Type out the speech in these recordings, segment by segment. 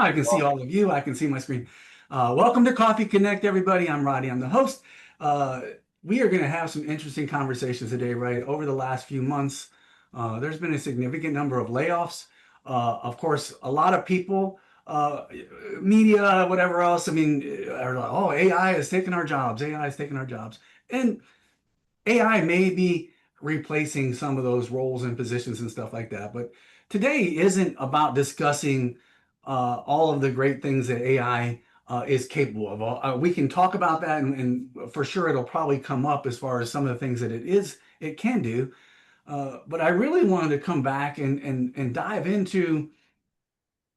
I can see all of you. I can see my screen. Welcome to Coffee Connect, everybody. I'm Roddy. I'm the host. Uh, we are going to have some interesting conversations today, right? Over the last few months, there's been a significant number of layoffs. Of course, a lot of people, media, whatever else, I mean, are like, oh, AI is taking our jobs. AI is taking our jobs. And AI may be replacing some of those roles and positions and stuff like that. But today isn't about discussing all of the great things that AI is capable of. We can talk about that, and for sure it'll probably come up as far as some of the things that it can do. But I really wanted to come back and dive into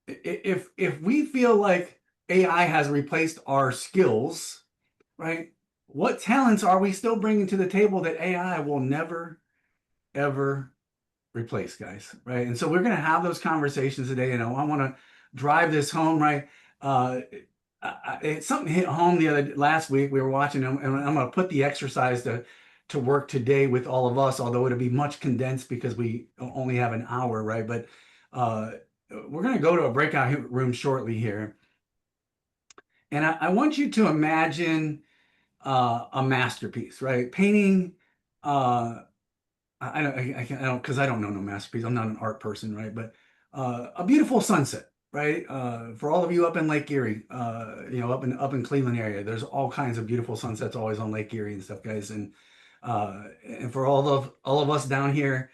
if we feel like AI has replaced our skills, right? What talents are we still bringing to the table that AI will never, ever replace, guys, right? And so we're going to have those conversations today. And I want to drive this home, right? Uh, Something hit home last week. We were watching them, and I'm going to put the exercise to work today with all of us, although it'll be much condensed because we only have an hour, right? But uh, we're going to go to a breakout room shortly here. And I want you to imagine a masterpiece, right? Painting. I don't, because I don't know no masterpiece. I'm not an art person, right? But a beautiful sunset, right? For all of you up in Lake Erie, up in Cleveland area, there's all kinds of beautiful sunsets always on Lake Erie and stuff, guys. And for all of us down here,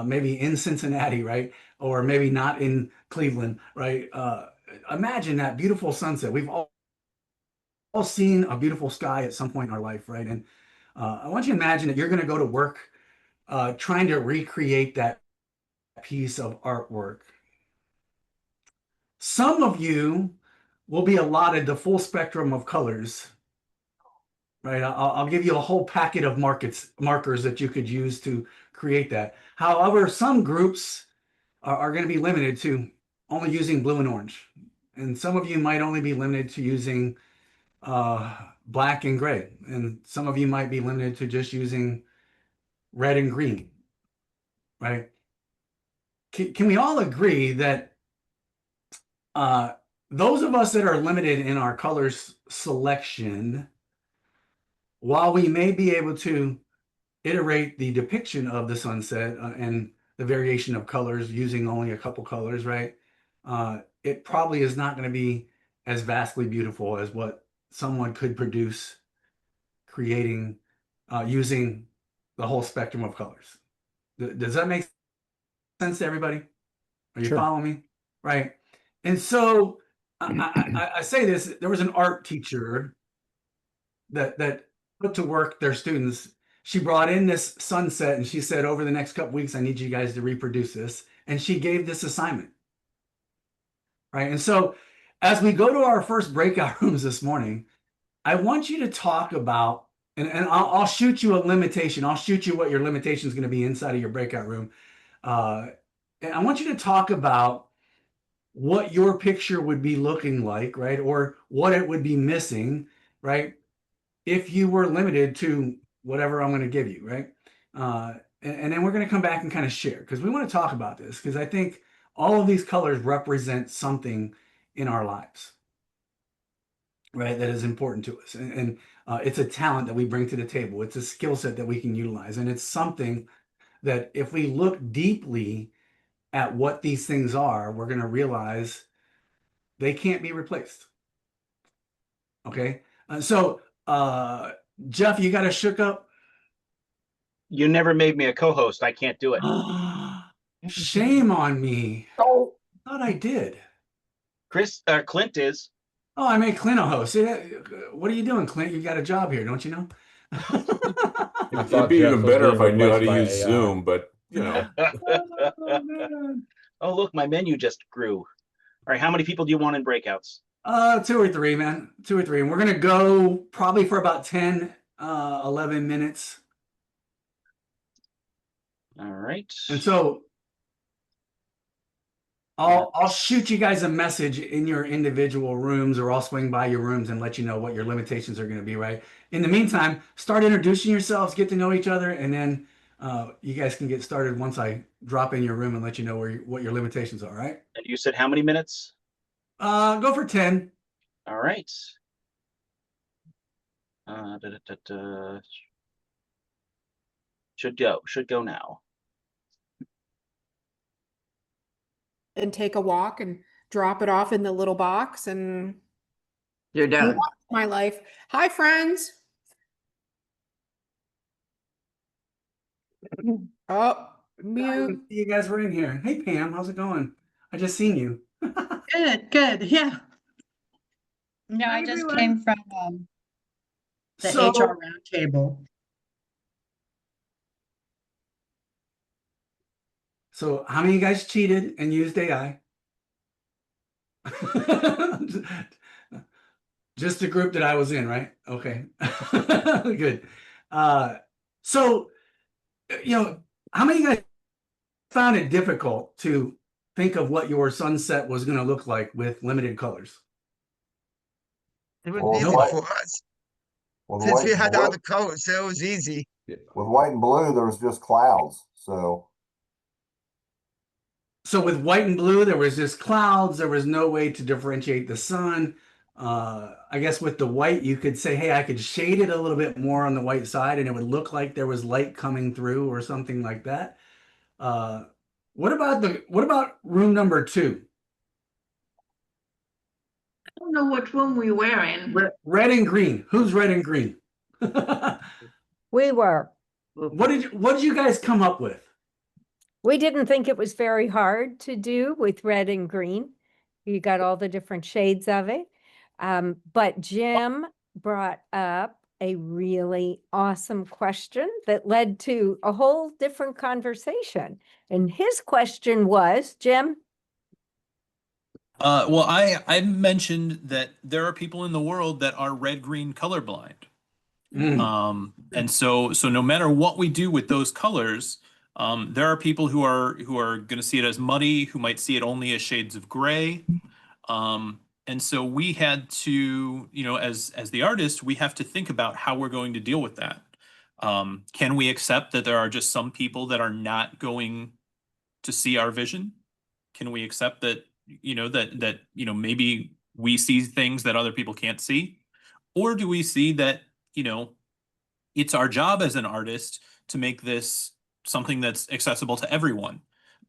maybe in Cincinnati, right, or maybe not in Cleveland, right? Imagine that beautiful sunset. We've all seen a beautiful sky at some point in our life, right? And I want you to imagine that you're going to go to work trying to recreate that piece of artwork. Some of you will be allotted the full spectrum of colors, right? I'll give you a whole packet of markers that you could use to create that. However, some groups are going to be limited to only using blue and orange. And some of you might only be limited to using black and gray. And some of you might be limited to just using red and green, right? Can we all agree that those of us that are limited in our colors selection, while we may be able to iterate the depiction of the sunset and the variation of colors using only a couple colors, right? It probably is not going to be as vastly beautiful as what someone could produce creating using the whole spectrum of colors. Does that make sense to everybody? Are you Sure. following me? Right. And so I say this, there was an art teacher that put to work their students. She brought in this sunset and she said, over the next couple weeks, I need you guys to reproduce this. And she gave this assignment. Right. And so as we go to our first breakout rooms this morning, I want you to talk about, and I'll shoot you a limitation. I'll shoot you what your limitation is going to be inside of your breakout room. And I want you to talk about what your picture would be looking like, right? Or what it would be missing, right? If you were limited to whatever I'm going to give you, right? And then we're going to come back and kind of share because we want to talk about this because I think all of these colors represent something in our lives, right? That is important to us. And it's a talent that we bring to the table. It's a skill set that we can utilize. And it's something that if we look deeply at what these things are, we're going to realize they can't be replaced. Okay. So, Jeff, you got a shook up? You never made me a co-host. I can't do it. Shame on me. Oh, I thought I did. Clint is. Oh, I made Clint a host. What are you doing, Clint? You got a job here, don't you know? It'd be even better if I knew how to use Zoom, but Oh, man. Oh, look, my menu just grew. All right, how many people do you want in breakouts? 2 or 3, man. 2 or 3. And we're going to go probably for about 10, 11 minutes. All right. And so I'll shoot you guys a message in your individual rooms, or I'll swing by your rooms and let you know what your limitations are going to be, right? In the meantime, start introducing yourselves, get to know each other, and then you guys can get started once I drop in your room and let you know what your limitations are, right? And you said how many minutes? Go for 10. All right. Da, da, da, da. Should go now. And take a walk and drop it off in the little box and You're move done. on with my life. Hi, friends. Oh, mute. You guys were in here. Hey, Pam, how's it going? I just seen you. Good, yeah. No, Hi, I just everyone. came from the So, HR roundtable. so how many of you guys cheated and used AI? Just the group that I was in, right? Okay. Good. So, how many of you guys found it difficult to think of what your sunset was going to look like with limited colors? It was Well, easy white- for us With since white we and had blue, all the colors, so it was easy. with white and blue, there was just clouds. So So with white and blue, there was just clouds. There was no way to differentiate the sun. I guess with the white, you could say, hey, I could shade it a little bit more on the white side and it would look like there was light coming through or something like that. What about room number 2? I don't know which one we were in. Red and green. Who's red and green? We were. What did you guys come up with? We didn't think it was very hard to do with red and green. You got all the different shades of it. But Jim brought up a really awesome question that led to a whole different conversation. And his question was, Jim? Well, I mentioned that there are people in the world that are red-green colorblind. And so no matter what we do with those colors, there are people who are going to see it as muddy, who might see it only as shades of gray. And so we had to, as the artist, we have to think about how we're going to deal with that. Can we accept that there are just some people that are not going to see our vision? Can we accept that, maybe we see things that other people can't see? Or do we see that, it's our job as an artist to make this something that's accessible to everyone?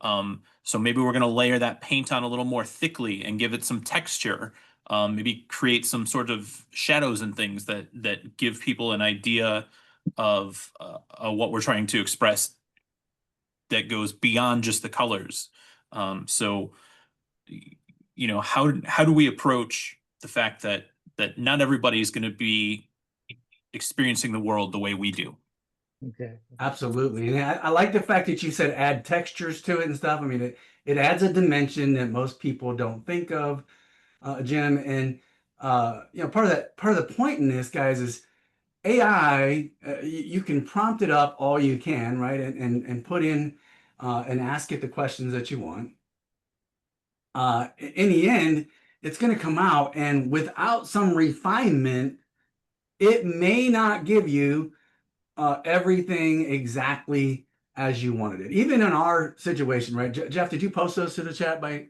So maybe we're going to layer that paint on a little more thickly and give it some texture. Maybe create some sort of shadows and things that give people an idea of what we're trying to express that goes beyond just the colors. So, how do we approach the fact that not everybody is going to be experiencing the world the way we do? Okay. Absolutely. And I like the fact that you said add textures to it and stuff. I mean, it adds a dimension that most people don't think of, Jim. And, part of the point in this, guys, is AI, you can prompt it up all you can, right? And put in and ask it the questions that you want. In the end, it's going to come out, and without some refinement, it may not give you everything exactly as you wanted it. Even in our situation, right? Jeff, did you post those to the chat by?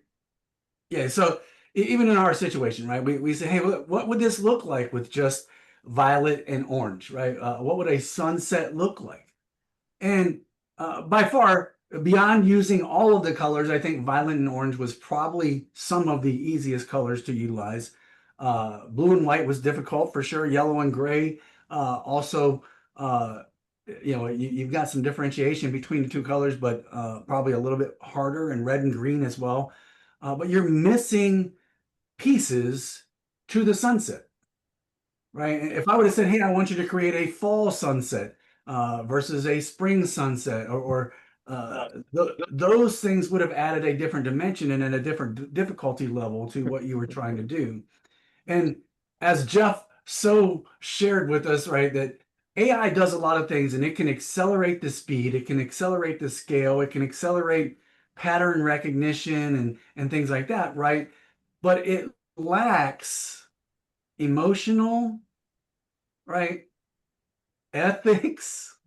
Yeah. So even in our situation, right? We say, hey, what would this look like with just violet and orange, right? What would a sunset look like? And by far, beyond using all of the colors, I think violet and orange was probably some of the easiest colors to utilize. Blue and white was difficult for sure. Yellow and gray also, you've got some differentiation between the two colors, but probably a little bit harder, and red and green as well. But you're missing pieces to the sunset, right? If I would have said, hey, I want you to create a fall sunset versus a spring sunset, or those things would have added a different dimension and then a different difficulty level to what you were trying to do. And as Jeff so shared with us, right, that AI does a lot of things, and it can accelerate the speed, it can accelerate the scale, it can accelerate pattern recognition and things like that, right? But it lacks emotional, right, ethics,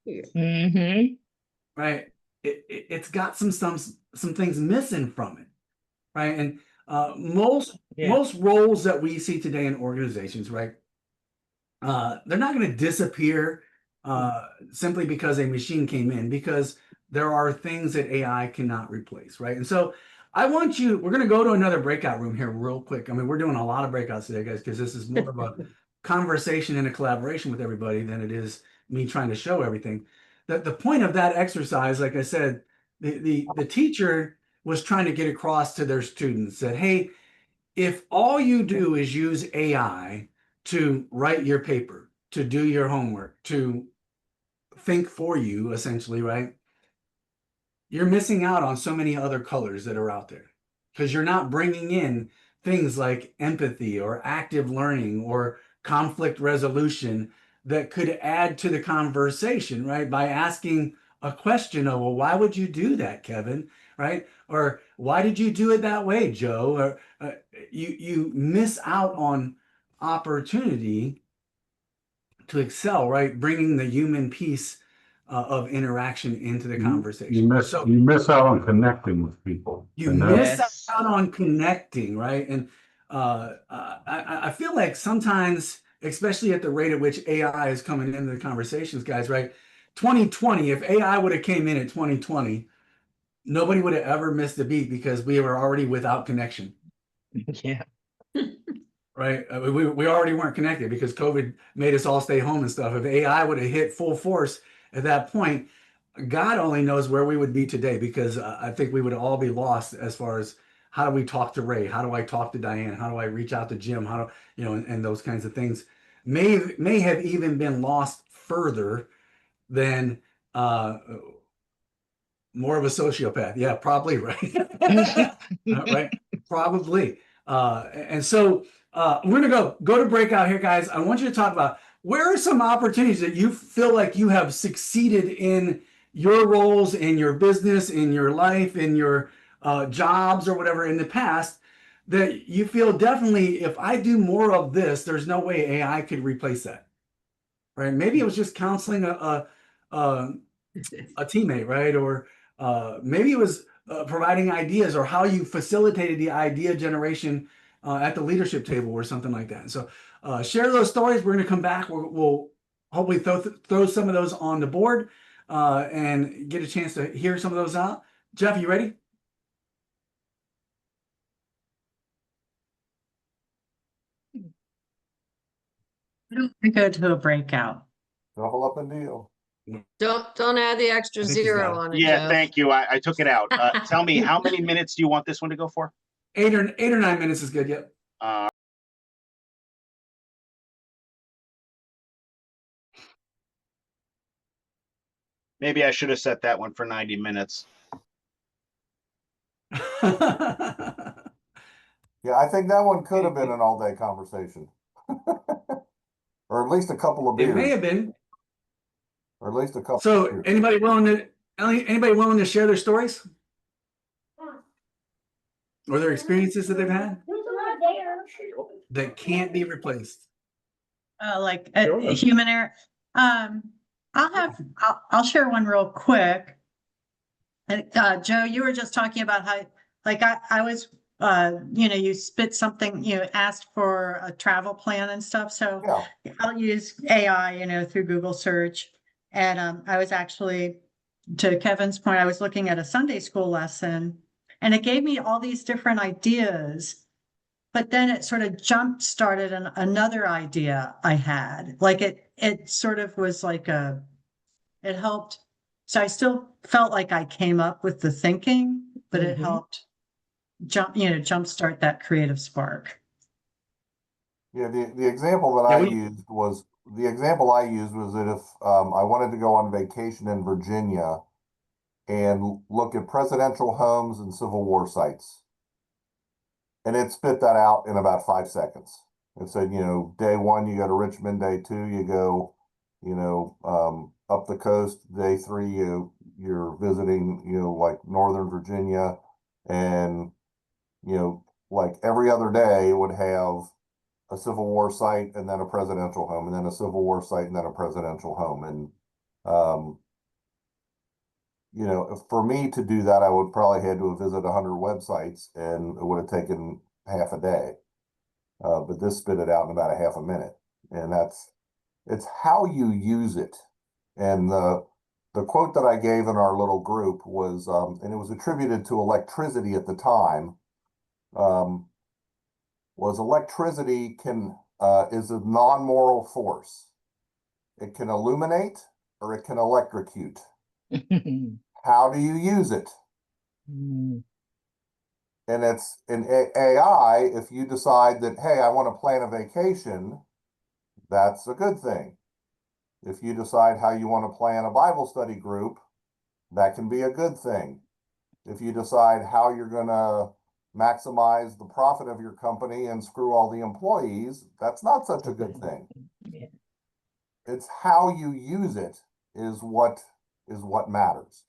Mm-hmm. right? It's got some things missing from it, right? And Most roles that we see today in organizations, right? They're not going to disappear simply because a machine came in, because there are things that AI cannot replace, right? And so we're going to go to another breakout room here real quick. I mean, we're doing a lot of breakouts today, guys, because this is more of a conversation and a collaboration with everybody than it is me trying to show everything. The point of that exercise, like I said, the teacher was trying to get across to their students that, hey, if all you do is use AI to write your paper, to do your homework, to think for you, essentially, right? You're missing out on so many other colors that are out there because you're not bringing in things like empathy or active learning or conflict resolution that could add to the conversation, right? By asking a question of, well, why would you do that, Kevin? Right? Or why did you do it that way, Joe? Or you miss out on opportunity to excel, right? Bringing the human piece of interaction into the conversation. You miss out on connecting with people. You miss out on connecting, right? And I feel like sometimes, especially at the rate at which AI is coming into the conversations, guys, right? 2020, if AI would have came in at 2020, nobody would have ever missed a beat because we were already without connection. Yeah. Right? We already weren't connected because COVID made us all stay home and stuff. If AI would have hit full force at that point, God only knows where we would be today, because I think we would all be lost as far as how do we talk to Ray? How do I talk to Diane? How do I reach out to Jim? How do, and those kinds of things may have even been lost further than more of a sociopath. Yeah, probably, right. Right. Probably. And so we're gonna go to breakout here, guys. I want you to talk about where are some opportunities that you feel like you have succeeded in your roles, in your business, in your life, in your jobs or whatever in the past, that you feel definitely, if I do more of this, there's no way AI could replace that. Right? Maybe it was just counseling a teammate, right? Or maybe it was providing ideas, or how you facilitated the idea generation at the leadership table or something like that. And so share those stories. We're going to come back. We'll hopefully throw some of those on the board and get a chance to hear some of those out. Jeff, you ready? We go to a breakout. Double up and deal. Don't add the extra I think he's got zero it. on it, Yeah, Jeff. thank you. I took it out. Tell me, how many minutes do you want this one to go for? 8 or 9 minutes is good. Yep. Maybe I should have set that one for 90 minutes. Yeah, I think that one could have been an all-day conversation. Or at least a couple of beers. It may have been. Or at least a couple of So beers. anybody willing to share their stories? Or their experiences that they've had that can't be replaced? Like a human error. I'll share one real quick. And Joe, you were just talking about how, like, I was, you spit something, asked for a travel plan and stuff. So Yeah. I'll use AI, through Google search. And I was actually, to Kevin's point, I was looking at a Sunday school lesson, and it gave me all these different ideas. But then it sort of jump started another idea I had. Like it sort of was like it helped. So I still felt like I came up with the thinking, but it helped jumpstart that creative spark. Yeah, the example that I used was that if I wanted to go on vacation in Virginia and look at presidential homes and Civil War sites. And it spit that out in about 5 seconds. It said, day 1, you go to Richmond, day 2, you go, up the coast, day 3, you're visiting, like Northern Virginia, and, like every other day it would have a Civil War site and then a presidential home, and then a Civil War site and then a presidential home. And you know, for me to do that, I would probably had to have visited 100 websites, and it would have taken half a day. But this spit it out in about a half a minute, and it's how you use it. And the quote that I gave in our little group was, and it was attributed to electricity at the time, was electricity is a non-moral force. It can illuminate or it can electrocute. How do you use it? And it's in AI, if you decide that, hey, I want to plan a vacation, that's a good thing. If you decide how you want to plan a Bible study group, that can be a good thing. If you decide how you're going to maximize the profit of your company and screw all the employees, that's not such a good thing. It's how you use it is what matters.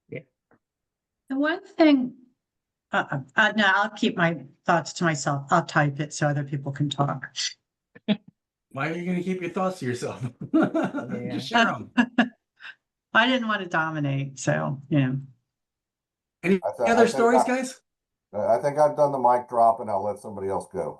The one thing, no, I'll keep my thoughts to myself. I'll type it so other people can talk. Why are you going to keep your thoughts to yourself? Just share them. I didn't want to dominate, so, you know. Any I other think stories, guys? I think I've done the mic drop, and I'll let somebody else go.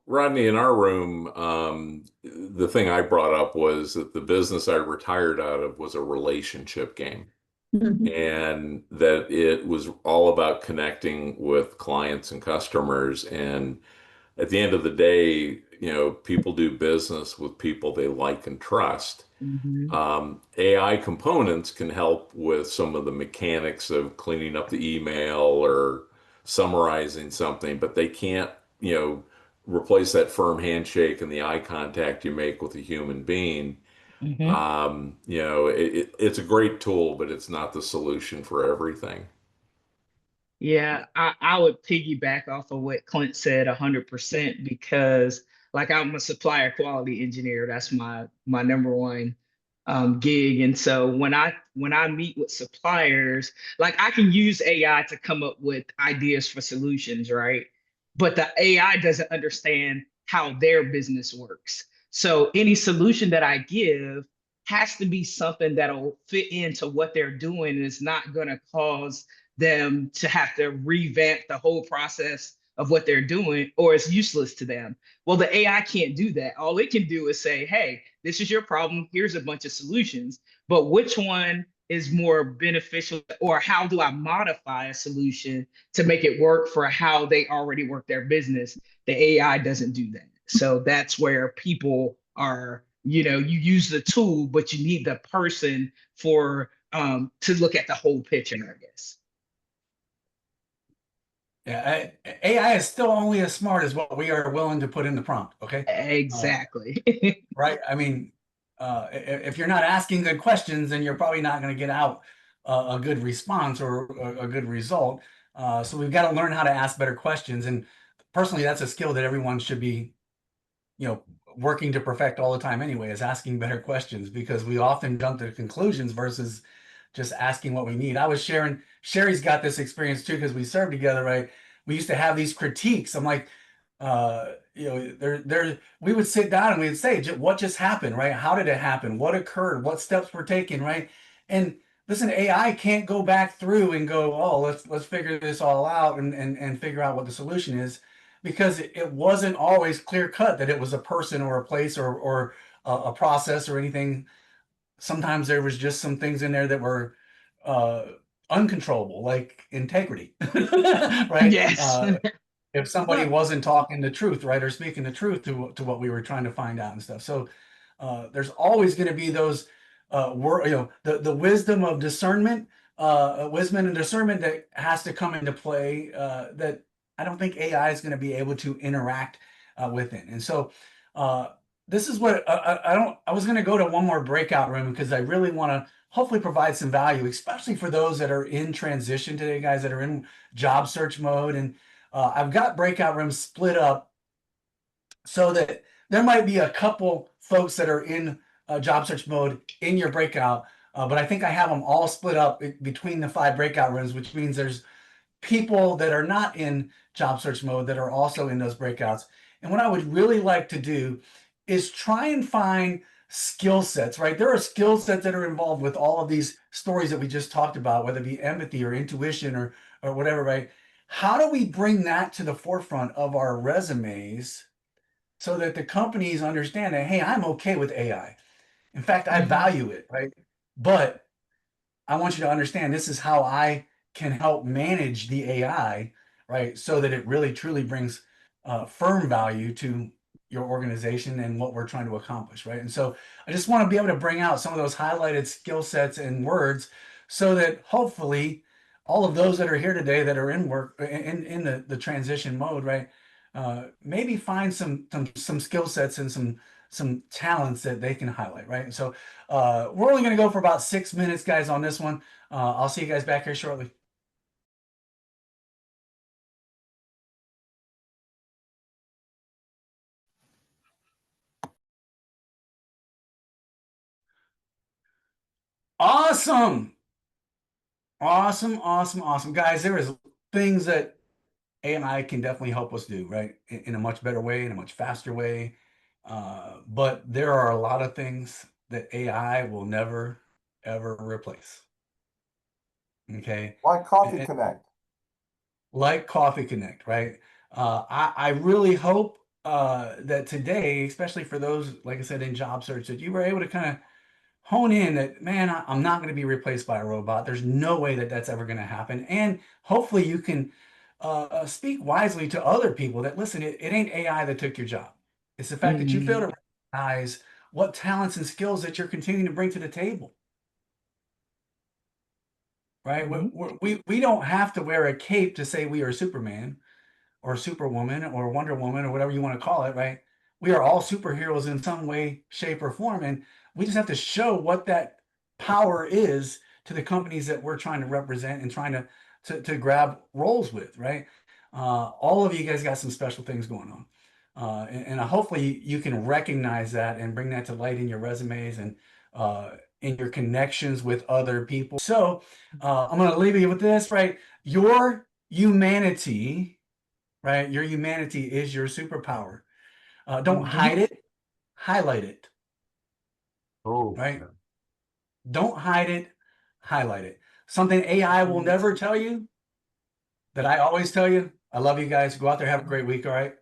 Rodney, in our room, the thing I brought up was that the business I retired out of was a relationship game. And that it was all about connecting with clients and customers. And at the end of the day, you know, people do business with people they like and trust. AI components can help with some of the mechanics of cleaning up the email or summarizing something, but they can't, you know, replace that firm handshake and the eye contact you make with a human being. You know, it's a great tool, but it's not the solution for everything. Yeah, I would piggyback off of what Clint said 100% because like I'm a supplier quality engineer. That's my number one gig. And so when I meet with suppliers, like I can use AI to come up with ideas for solutions, right? But the AI doesn't understand how their business works. So any solution that I give has to be something that'll fit into what they're doing and it's not going to cause them to have to revamp the whole process of what they're doing, or it's useless to them. Well, the AI can't do that. All it can do is say, hey, this is your problem. Here's a bunch of solutions. But which one is more beneficial, or how do I modify a solution to make it work for how they already work their business? The AI doesn't do that. So that's where people are, you know, you use the tool, but you need the person for to look at the whole picture, I guess. Yeah, AI is still only as smart as what we are willing to put in the prompt. Okay. Exactly. Right. I mean, if you're not asking good questions, then you're probably not going to get out a good response or a good result. So we've got to learn how to ask better questions. And personally, that's a skill that everyone should be, you know, working to perfect all the time anyway, is asking better questions, because we often jump to conclusions versus just asking what we need. I was sharing, Sherry's got this experience too, because we served together, right? We used to have these critiques. I'm like, you know, we would sit down and we'd say, what just happened, right? How did it happen? What occurred? What steps were taken, right? And listen, AI can't go back through and go, oh, let's figure this all out and figure out what the solution is, because it wasn't always clear cut that it was a person or a place or a process or anything. Sometimes there was just some things in there that were uncontrollable, like integrity, right? Yes. If somebody wasn't talking the truth, right, or speaking the truth to what we were trying to find out and stuff. So there's always going to be those, you know, the wisdom of discernment, wisdom and discernment that has to come into play, that I don't think AI is going to be able to interact with it. And so this is what I was going to go to one more breakout room because I really want to hopefully provide some value, especially for those that are in transition today, guys, that are in job search mode. And I've got breakout rooms split up so that there might be a couple folks that are in job search mode in your breakout, but I think I have them all split up between the 5 breakout rooms, which means there's people that are not in job search mode that are also in those breakouts. And what I would really like to do is try and find skill sets, right? There are skill sets that are involved with all of these stories that we just talked about, whether it be empathy or intuition or whatever, right? How do we bring that to the forefront of our resumes so that the companies understand that, hey, I'm okay with AI. In fact, I value it, right? But I want you to understand this is how I can help manage the AI, right? So that it really truly brings firm value to your organization and what we're trying to accomplish, right? And so I just want to be able to bring out some of those highlighted skill sets and words so that hopefully all of those that are here today that are in work in the transition mode, right? Maybe find some skill sets and some talents that they can highlight, right? And so we're only going to go for about 6 minutes, guys, on this one. I'll see you guys back here shortly. Awesome. Awesome. Guys, there is things that AI can definitely help us do, right? In a much better way, in a much faster way. But there are a lot of things that AI will never, ever replace. Okay. Like Coffee Connect. Like Coffee Connect, right? I really hope that today, especially for those, like I said, in job search, that you were able to kind of hone in that, man, I'm not going to be replaced by a robot. There's no way that that's ever going to happen. And hopefully you can speak wisely to other people that, listen, it ain't AI that took your job. It's the fact that you fail to recognize what talents and skills that you're continuing to bring to the table. Right? We don't have to wear a cape to say we are Superman or Superwoman or Wonder Woman or whatever you want to call it, right? We are all superheroes in some way, shape, or form. And we just have to show what that power is to the companies that we're trying to represent and trying to grab roles with, right? All of you guys got some special things going on. And hopefully you can recognize that and bring that to light in your resumes and in your connections with other people. So I'm going to leave you with this, right? Your humanity, right? Your humanity is your superpower. Don't hide it, highlight it. Oh, right? Don't hide it, highlight it. Something AI will never tell you that I always tell you. I love you guys. Go out there, have a great week. All right.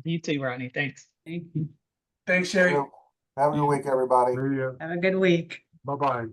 You too, Rodney. Thanks. Thanks, Sherry. Have a good week, everybody. Have a good week. Bye-bye.